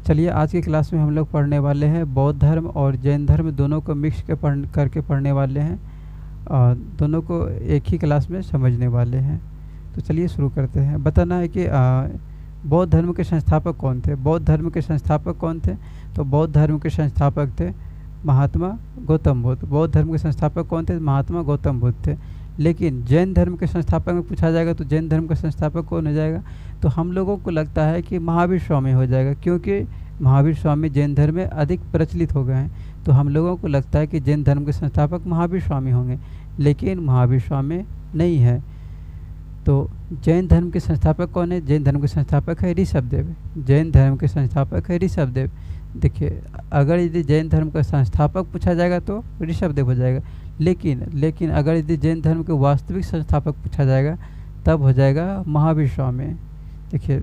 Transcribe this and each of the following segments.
चलिए आज की क्लास में हम लोग पढ़ने वाले हैं बौद्ध धर्म और जैन धर्म दोनों को मिक्स के करके पढ़ने वाले हैं और दोनों को एक ही क्लास में समझने वाले हैं। तो चलिए शुरू करते हैं। बताना है कि बौद्ध धर्म के संस्थापक कौन थे। बौद्ध धर्म के संस्थापक कौन थे? तो बौद्ध धर्म के संस्थापक थे महात्मा गौतम बुद्ध। बौद्ध धर्म के संस्थापक कौन थे? महात्मा गौतम बुद्ध थे। लेकिन जैन धर्म के संस्थापक में पूछा जाएगा तो जैन धर्म का संस्थापक कौन हो जाएगा? तो हम लोगों को लगता है कि महावीर स्वामी हो जाएगा, क्योंकि महावीर स्वामी जैन धर्म में अधिक प्रचलित हो गए हैं। तो हम लोगों को लगता है कि जैन धर्म के संस्थापक महावीर स्वामी होंगे, लेकिन महावीर स्वामी नहीं है। तो जैन धर्म के संस्थापक कौन है? जैन धर्म के संस्थापक है ऋषभदेव। जैन धर्म के संस्थापक है ऋषभदेव। देखिए, अगर यदि जैन धर्म का संस्थापक पूछा जाएगा तो ऋषभदेव हो जाएगा, लेकिन अगर यदि जैन धर्म के वास्तविक संस्थापक पूछा जाएगा तब हो जाएगा महावीर स्वामी। देखिए,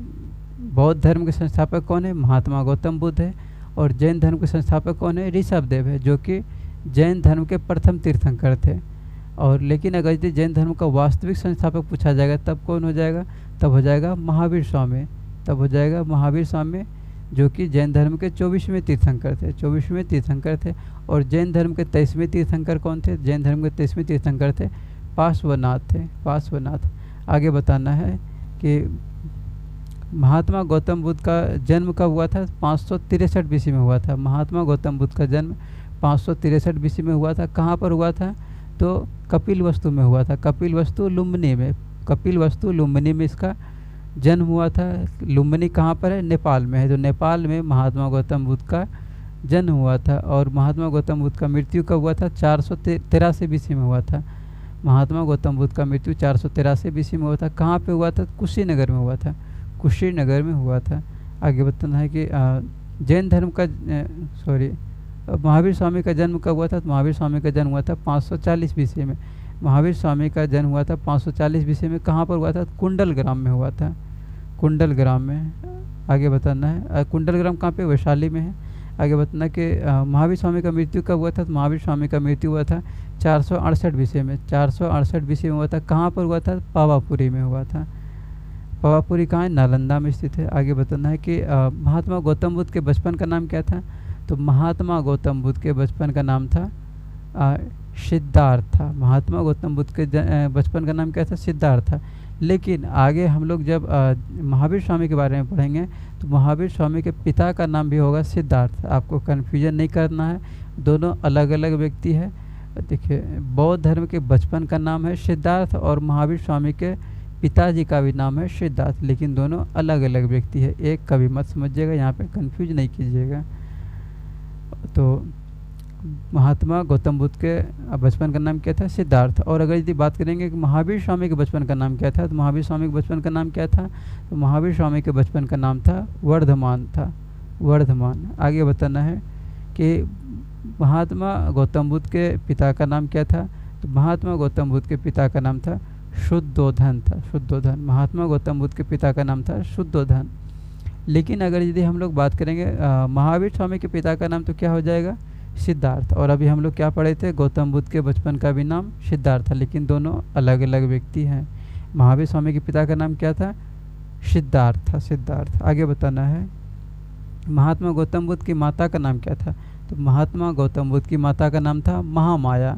बौद्ध धर्म के संस्थापक कौन है? महात्मा गौतम बुद्ध है। और जैन धर्म के संस्थापक कौन है? ऋषभदेव है, जो कि जैन धर्म के प्रथम तीर्थंकर थे। और लेकिन अगर यदि जैन धर्म का वास्तविक संस्थापक पूछा जाएगा तब कौन हो जाएगा? तब हो जाएगा महावीर स्वामी। तब हो जाएगा महावीर स्वामी, जो कि जैन धर्म के 24वें तीर्थंकर थे। 24वें तीर्थंकर थे। और जैन धर्म के 23वें तीर्थंकर कौन थे? जैन धर्म के 23वें तीर्थंकर थे पार्श्वनाथ थे। पार्श्वनाथ। आगे बताना है कि महात्मा गौतम बुद्ध का जन्म कब हुआ था? 563 BC में हुआ था। महात्मा गौतम बुद्ध का जन्म 563 BC में हुआ था। कहाँ पर हुआ था? तो कपिलवस्तु में हुआ था। कपिलवस्तु लुम्बिनी में। कपिलवस्तु लुम्बिनी में इसका जन्म हुआ था। लुम्बिनी कहाँ पर है? नेपाल में है। तो नेपाल में महात्मा गौतम बुद्ध का जन्म हुआ था। और महात्मा गौतम बुद्ध का मृत्यु कब हुआ था? 483 BC में हुआ था। महात्मा गौतम बुद्ध का मृत्यु 483 BC में हुआ था। कहाँ पे हुआ था? कुशीनगर में हुआ था। कुशीनगर में हुआ था। आगे बताना है कि जैन धर्म का महावीर स्वामी का जन्म कब हुआ था? तो महावीर स्वामी का जन्म हुआ था 540 BC में। महावीर स्वामी का जन्म हुआ था 540 BC में। कहाँ पर हुआ था? कुंडल ग्राम में हुआ था। कुंडल ग्राम में। आगे बताना है कुंडल ग्राम कहाँ पे? वैशाली में है। आगे बताना कि महावीर स्वामी का मृत्यु कब हुआ था? तो महावीर स्वामी का मृत्यु हुआ था 468 BC में। 468 BC में हुआ था। कहाँ पर हुआ था? पावापुरी में हुआ था। पावापुरी कहाँ है? नालंदा में स्थित है। आगे बताना है कि महात्मा गौतम बुद्ध के बचपन का नाम क्या था? तो महात्मा गौतम बुद्ध के बचपन का नाम था सिद्धार्थ था। महात्मा गौतम बुद्ध के बचपन का नाम क्या था? सिद्धार्थ था। लेकिन आगे हम लोग जब महावीर स्वामी के बारे में पढ़ेंगे तो महावीर स्वामी के पिता का नाम भी होगा सिद्धार्थ। आपको कन्फ्यूजन नहीं करना है, दोनों अलग अलग व्यक्ति है। देखिए, बौद्ध धर्म के बचपन का नाम है सिद्धार्थ और महावीर स्वामी के पिताजी का भी नाम है सिद्धार्थ, लेकिन दोनों अलग अलग व्यक्ति है। एक कभी मत समझिएगा, यहाँ पे कंफ्यूज नहीं कीजिएगा। तो महात्मा गौतम बुद्ध के बचपन का नाम क्या था? सिद्धार्थ। और अगर यदि बात करेंगे कि महावीर स्वामी के बचपन का नाम क्या था, तो महावीर स्वामी के बचपन का नाम क्या था? तो महावीर स्वामी के बचपन का नाम था वर्धमान था। वर्धमान। आगे बताना है कि महात्मा गौतम बुद्ध के पिता का नाम क्या था? तो महात्मा गौतम बुद्ध के पिता का नाम था शुद्धोधन था। शुद्धोधन। महात्मा गौतम बुद्ध के पिता का नाम था शुद्धोधन। लेकिन अगर यदि हम लोग बात करेंगे महावीर स्वामी के पिता का नाम, तो क्या हो जाएगा? सिद्धार्थ। और अभी हम लोग क्या पढ़े थे? गौतम बुद्ध के बचपन का भी नाम सिद्धार्थ था, लेकिन दोनों अलग अलग व्यक्ति हैं। महावीर स्वामी के पिता का नाम क्या था? सिद्धार्थ था। सिद्धार्थ। आगे बताना है महात्मा गौतम बुद्ध की माता का नाम क्या था? तो महात्मा गौतम बुद्ध की माता का नाम था महामाया।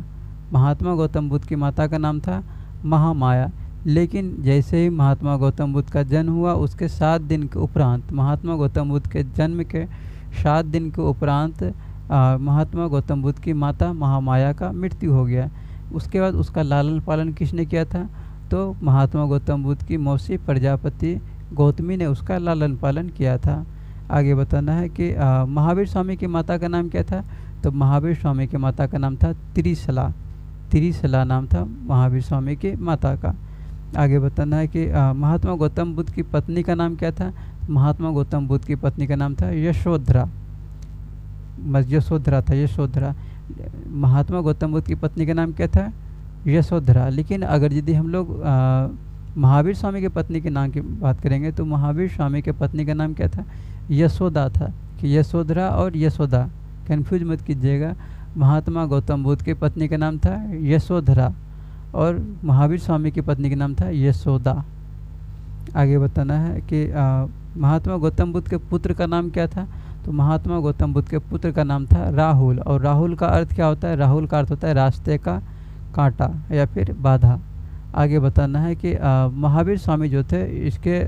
महात्मा गौतम बुद्ध की माता का नाम था महामाया। लेकिन जैसे ही महात्मा गौतम बुद्ध का जन्म हुआ उसके 7 दिन के उपरांत, महात्मा गौतम बुद्ध के जन्म के 7 दिन के उपरांत महात्मा गौतम बुद्ध की माता महामाया का मृत्यु हो गया। उसके बाद उसका लालन पालन किसने किया था? तो महात्मा गौतम बुद्ध की मौसी प्रजापति गौतमी ने उसका लालन पालन किया था। आगे बताना है कि महावीर स्वामी की माता का नाम क्या था? तो महावीर स्वामी की माता का नाम था त्रिशला। त्रिशला नाम था महावीर स्वामी की माता का। आगे बताना है कि महात्मा गौतम बुद्ध की पत्नी का नाम क्या था? महात्मा गौतम बुद्ध की पत्नी का नाम था यशोधरा। यशोधरा था। यशोधरा। महात्मा गौतम बुद्ध की पत्नी का नाम क्या था? यशोधरा। लेकिन अगर यदि हम लोग महावीर स्वामी के पत्नी के नाम की बात करेंगे तो महावीर स्वामी के पत्नी का नाम क्या था? यशोदा था। कि यशोधरा और यशोदा, कन्फ्यूज मत कीजिएगा। महात्मा गौतम बुद्ध की पत्नी का नाम था यशोधरा और महावीर स्वामी की पत्नी का नाम था यशोदा। आगे बताना है कि महात्मा गौतम बुद्ध के पुत्र का नाम क्या था? तो महात्मा गौतम बुद्ध के पुत्र का नाम था राहुल। और राहुल का अर्थ क्या होता है? राहुल का अर्थ होता है रास्ते का कांटा या फिर बाधा। आगे बताना है कि महावीर स्वामी जो थे इसके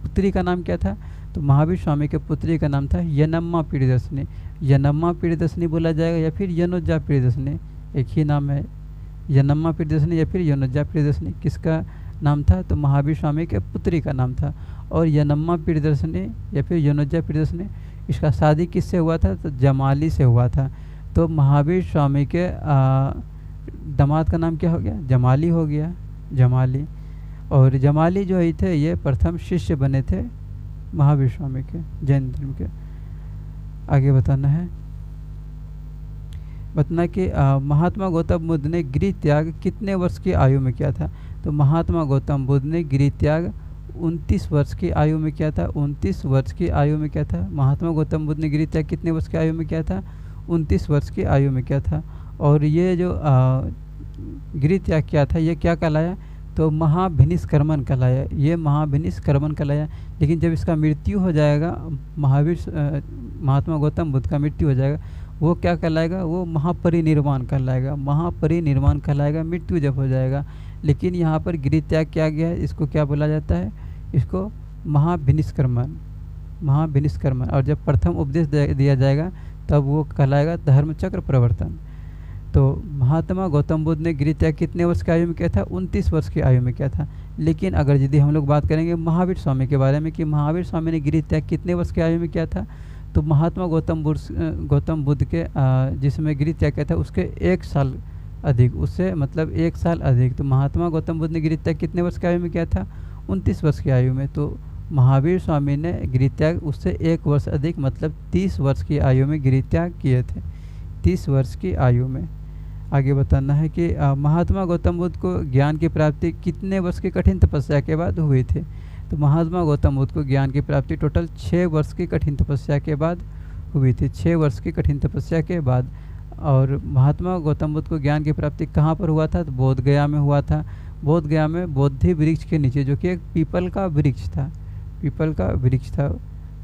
पुत्री का नाम क्या था? तो महावीर स्वामी के पुत्री का नाम था यनम्मा प्रियदर्शिनी। यनम्मा प्रियदर्शिनी बोला जाएगा या फिर यनोजा प्रियदर्शिनी, एक ही नाम है, यनम्मा प्रियदर्शिनी या फिर यनोजा प्रियदर्शिनी। किसका नाम था? तो महावीर स्वामी के पुत्री का नाम था। और यनम्मा प्रियदर्शिनी या फिर यनोजा प्रियदर्शिनी, इसका शादी किससे हुआ था? तो जमाली से हुआ था। तो महावीर स्वामी के दामाद का नाम क्या हो गया? जमाली हो गया, जमाली। और जमाली जो ही थे ये प्रथम शिष्य बने थे महावीर स्वामी के, जैन धर्म के। आगे बताना है, बताना कि महात्मा गौतम बुद्ध ने गृह त्याग कितने वर्ष की आयु में किया था? तो महात्मा गौतम बुद्ध ने गृह त्याग 29 वर्ष की आयु में किया था। 29 वर्ष की आयु में किया था। महात्मा गौतम बुद्ध ने गृह त्याग कितने वर्ष की आयु में किया था? 29 वर्ष की आयु में किया था। और ये जो गृह त्याग किया था ये क्या कहलाया? तो महाभिनिष्क्रमण कहलाया। ये महाभिनिष्क्रमण कहलाया। लेकिन जब इसका मृत्यु हो जाएगा, महात्मा गौतम बुद्ध का मृत्यु हो जाएगा, वो क्या कहलाएगा? वो महापरिनिर्वाण कहलाएगा। महापरिनिर्वाण कहलाएगा मृत्यु जब हो जाएगा। लेकिन यहाँ पर गृह त्याग किया गया है, इसको क्या बोला जाता है? इसको महाभिनिष्क्रमण, महाभिनिष्क्रमण। और जब प्रथम उपदेश दिया जाएगा तब वो कहलाएगा धर्म चक्र प्रवर्तन। तो महात्मा गौतम बुद्ध ने गृह त्याग कितने वर्ष की आयु में किया था? 29 वर्ष की आयु में किया था। लेकिन अगर यदि हम लोग बात करेंगे महावीर स्वामी के बारे में कि महावीर स्वामी ने गृह त्याग कितने वर्ष की आयु में किया था, तो महात्मा गौतम बुद्ध के जिसमें गृह त्याग किया था उसके 1 साल अधिक, उससे मतलब 1 साल अधिक। तो महात्मा गौतम बुद्ध ने गृह त्याग कितने वर्ष की आयु में किया था? 29 वर्ष की आयु में। तो महावीर स्वामी ने गृह त्याग उससे 1 वर्ष अधिक मतलब 30 वर्ष की आयु में गृह त्याग किए थे, 30 वर्ष की आयु में। आगे बताना है कि महात्मा गौतम बुद्ध को ज्ञान की प्राप्ति कितने वर्ष की कठिन तपस्या के बाद हुई थी? तो महात्मा गौतम बुद्ध को ज्ञान की प्राप्ति टोटल 6 वर्ष की कठिन तपस्या के बाद हुई थी, 6 वर्ष की कठिन तपस्या के बाद। और महात्मा गौतम बुद्ध को ज्ञान की प्राप्ति कहाँ पर हुआ था? तो बोध गया में हुआ था। बोध गया में बोधि वृक्ष के नीचे, जो कि एक पीपल का वृक्ष था, पीपल का वृक्ष था,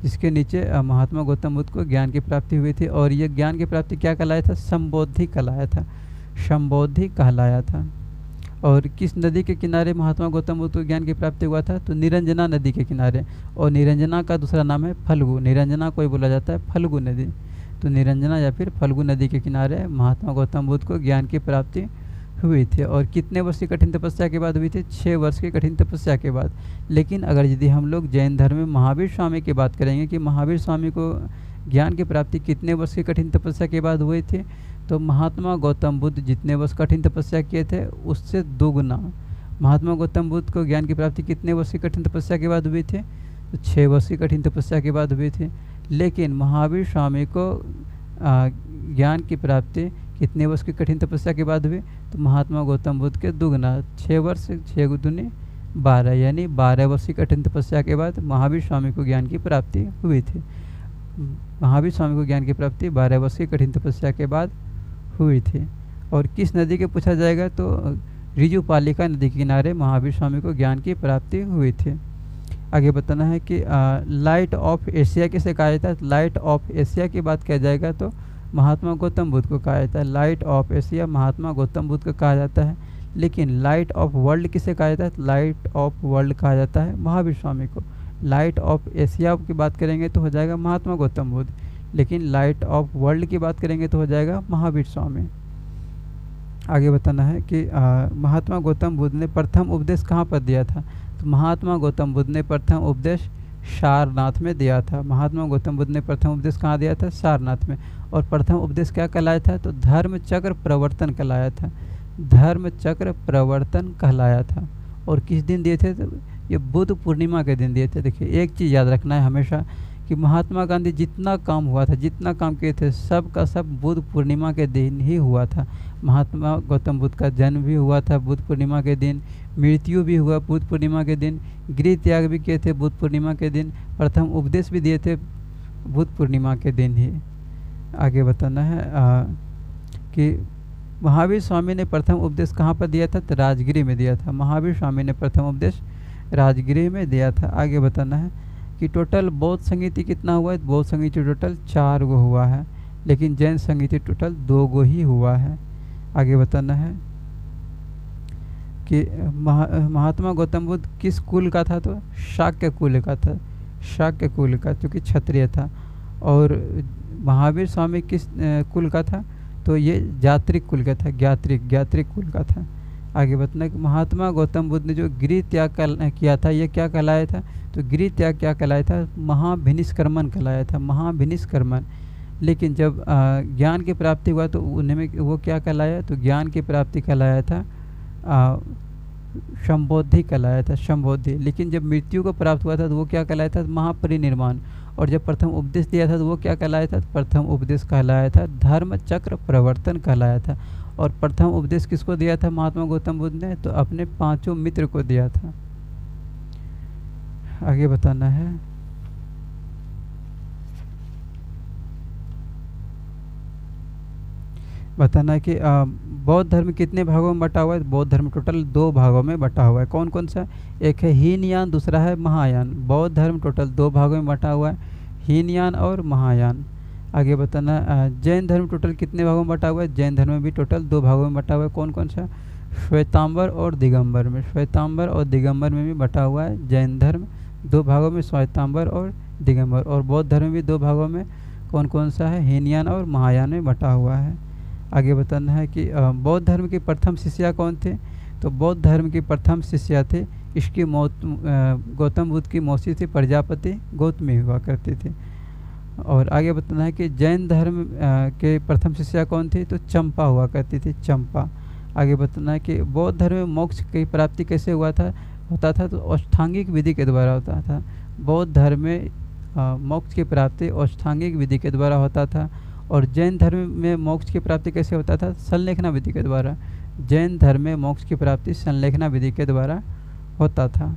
जिसके नीचे महात्मा गौतम बुद्ध को ज्ञान की प्राप्ति हुई थी। और यह ज्ञान की प्राप्ति क्या कहलाया था? संबोधि कहलाया था, संबोधि कहलाया था। और किस नदी के किनारे महात्मा गौतम बुद्ध को ज्ञान की प्राप्ति हुआ था? तो निरंजना नदी के किनारे। और निरंजना का दूसरा नाम है फल्गु। निरंजना को बोला जाता है फल्गु नदी। तो निरंजना या फिर फल्गु नदी के किनारे महात्मा गौतम बुद्ध को ज्ञान की प्राप्ति हुई थी। और कितने वर्ष की कठिन तपस्या के बाद हुई थी? 6 वर्ष की कठिन तपस्या के बाद। लेकिन अगर यदि हम लोग जैन धर्म में महावीर स्वामी की बात करेंगे कि महावीर स्वामी को ज्ञान की प्राप्ति कितने वर्ष की कठिन तपस्या के बाद हुई थी, तो महात्मा गौतम बुद्ध जितने वर्ष कठिन तपस्या किए थे उससे दोगुना। महात्मा गौतम बुद्ध को ज्ञान की प्राप्ति कितने वर्ष की कठिन तपस्या के बाद हुई थी? तो 6 वर्ष की कठिन तपस्या के बाद हुई थी। लेकिन महावीर स्वामी को ज्ञान की प्राप्ति कितने वर्ष की कठिन तपस्या के बाद हुई? तो महात्मा गौतम बुद्ध के दुगना, 6 वर्ष, 6 दूनी 12, यानी 12 वर्ष की कठिन तपस्या के बाद महावीर स्वामी को ज्ञान की प्राप्ति हुई थी। महावीर स्वामी को ज्ञान की प्राप्ति 12 वर्ष की कठिन तपस्या के बाद हुई थी। और किस नदी के पूछा जाएगा? तो ऋजुपालिका नदी के किनारे महावीर स्वामी को ज्ञान की प्राप्ति हुई थी। आगे बताना है कि लाइट ऑफ एशिया किसे कहा जाता है? लाइट ऑफ एशिया की बात किया जाएगा तो महात्मा गौतम बुद्ध को कहा जाता है। Light of Asia Mahatma Gautam Buddha को कहा जाता है। लेकिन लाइट ऑफ वर्ल्ड किसे कहा जाता है? लाइट ऑफ वर्ल्ड कहा जाता है महावीर स्वामी को। लाइट ऑफ एशिया की बात करेंगे तो हो जाएगा महात्मा गौतम बुद्ध, लेकिन लाइट ऑफ वर्ल्ड की बात करेंगे तो हो जाएगा महावीर स्वामी। आगे बताना है कि महात्मा गौतम बुद्ध ने प्रथम उपदेश कहाँ पर दिया था? तो महात्मा गौतम बुद्ध ने प्रथम उपदेश सारनाथ में दिया था। महात्मा गौतम बुद्ध ने प्रथम उपदेश कहाँ दिया था? सारनाथ में। और प्रथम उपदेश क्या कहलाया था? तो धर्म चक्र प्रवर्तन कहलाया था, धर्म चक्र प्रवर्तन कहलाया था। और किस दिन दिए थे? तो ये बुद्ध पूर्णिमा के दिन दिए थे। देखिए एक चीज़ याद रखना है हमेशा कि महात्मा गांधी जितना काम हुआ था, जितना काम किए थे, सब का सब बुद्ध पूर्णिमा के दिन ही हुआ था। महात्मा गौतम बुद्ध का जन्म भी हुआ था बुद्ध पूर्णिमा के दिन, मृत्यु भी हुआ बुद्ध पूर्णिमा के दिन, गृह त्याग भी किए थे बुद्ध पूर्णिमा के दिन, प्रथम उपदेश भी दिए थे बुद्ध पूर्णिमा के दिन ही। आगे बताना है कि महावीर स्वामी ने प्रथम उपदेश कहाँ पर दिया था? तो राजगिरी में दिया था। महावीर स्वामी ने प्रथम उपदेश राजगिरी में दिया था। आगे बताना है कि टोटल बौद्ध संगीति कितना हुआ है, बौद्ध संगीति टोटल 4 गो हुआ है, लेकिन जैन संगीति टोटल 2 गो ही हुआ है। आगे बताना है कि महात्मा गौतम बुद्ध किस कुल का था, तो शाक्य कुल का था, शाक्य कुल का, क्योंकि क्षत्रिय था। और महावीर स्वामी किस कुल का था, तो ये जात्रिक कुल का था, ज्ञात्रिक कुल का था। आगे बताना कि महात्मा गौतम बुद्ध ने जो गृह त्याग किया था, ये क्या कहलाया था, तो गृह त्याग क्या कहलाया था, महाभिनिष्क्रमण कहलाया था, महाभिनिष्क्रमण। लेकिन जब ज्ञान की प्राप्ति हुआ तो उन्हें में वो क्या कहलाया, तो ज्ञान की प्राप्ति कहलाया था संबोधि कहलाया था, संबोधि। लेकिन जब मृत्यु को प्राप्त हुआ था तो वो क्या कहलाया था, महापरिनिर्वाण। और जब प्रथम उपदेश दिया था तो वो क्या कहलाया था, प्रथम उपदेश कहलाया था धर्म चक्र प्रवर्तन कहलाया था। और प्रथम उपदेश किसको दिया था महात्मा गौतम बुद्ध ने, तो अपने 5 मित्र को दिया था। आगे बताना है कि बौद्ध धर्म कितने भागों में बटा हुआ है, बौद्ध धर्म टोटल 2 भागों में बटा हुआ है। कौन कौन सा, एक है हीनयान, दूसरा है महायान। बौद्ध धर्म टोटल 2 भागों में बटा हुआ है, हीनयान और महायान। आगे बताना जैन धर्म टोटल कितने भागों में बटा हुआ है, जैन धर्म में भी टोटल 2 भागों में बटा हुआ है। कौन कौन सा, श्वेतांबर और दिगंबर में, श्वेतांबर और दिगंबर में भी बटा हुआ है जैन धर्म 2 भागों में, श्वेतांबर और दिगंबर। और बौद्ध धर्म भी 2 भागों में, कौन कौन सा है, हीनयान और महायान में बटा हुआ है। आगे बताना है कि बौद्ध धर्म के प्रथम शिष्या कौन थे, तो बौद्ध धर्म के प्रथम शिष्या थे, इसकी मौत गौतम बुद्ध की मौसी थी प्रजापति गौतमी हुआ करते थे। और आगे बताना है कि जैन धर्म के प्रथम शिष्या कौन थी, तो चंपा हुआ करती थी, चंपा। आगे बताना है कि बौद्ध धर्म में मोक्ष की प्राप्ति कैसे होता था, तो अष्टांगिक विधि के द्वारा होता था। बौद्ध धर्म में मोक्ष की प्राप्ति अष्टांगिक विधि के द्वारा होता था। और जैन धर्म में मोक्ष की प्राप्ति कैसे होता था, संलेखना विधि के द्वारा। जैन धर्म में मोक्ष की प्राप्ति संलेखना विधि के द्वारा होता था।